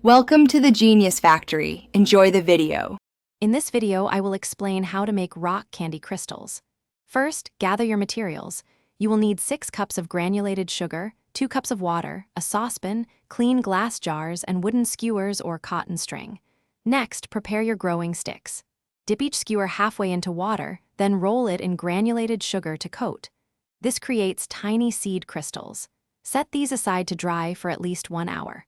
Welcome to the Genius Factory. Enjoy the video. In this video, I will explain how to make rock candy crystals. First, gather your materials. You will need 6 cups of granulated sugar, 2 cups of water, a saucepan, clean glass jars, and wooden skewers or cotton string. Next, prepare your growing sticks. Dip each skewer halfway into water, then roll it in granulated sugar to coat. This creates tiny seed crystals. Set these aside to dry for at least 1 hour.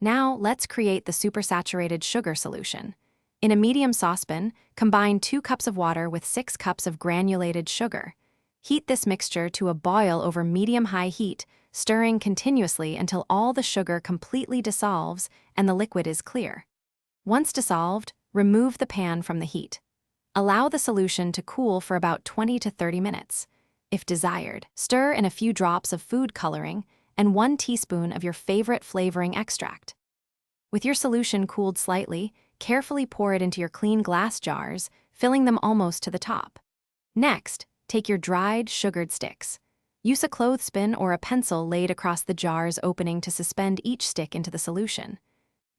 Now, let's create the supersaturated sugar solution. In a medium saucepan, combine 2 cups of water with 6 cups of granulated sugar. Heat this mixture to a boil over medium-high heat, stirring continuously until all the sugar completely dissolves and the liquid is clear. Once dissolved, remove the pan from the heat. Allow the solution to cool for about 20 to 30 minutes. If desired, stir in a few drops of food coloring and 1 teaspoon of your favorite flavoring extract. With your solution cooled slightly, carefully pour it into your clean glass jars, filling them almost to the top. Next, take your dried, sugared sticks. Use a clothespin or a pencil laid across the jar's opening to suspend each stick into the solution.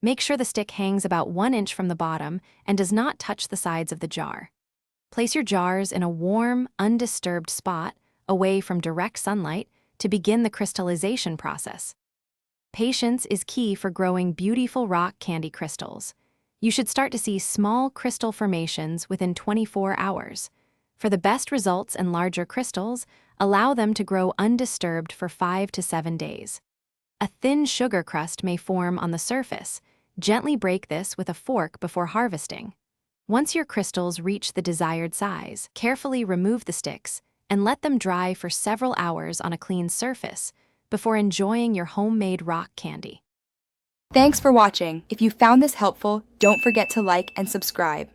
Make sure the stick hangs about 1 inch from the bottom and does not touch the sides of the jar. Place your jars in a warm, undisturbed spot, away from direct sunlight, to begin the crystallization process. Patience is key for growing beautiful rock candy crystals. You should start to see small crystal formations within 24 hours. For the best results and larger crystals, allow them to grow undisturbed for 5 to 7 days. A thin sugar crust may form on the surface. Gently break this with a fork before harvesting. Once your crystals reach the desired size, carefully remove the sticks and let them dry for several hours on a clean surface before enjoying your homemade rock candy. Thanks for watching. If you found this helpful, don't forget to like and subscribe.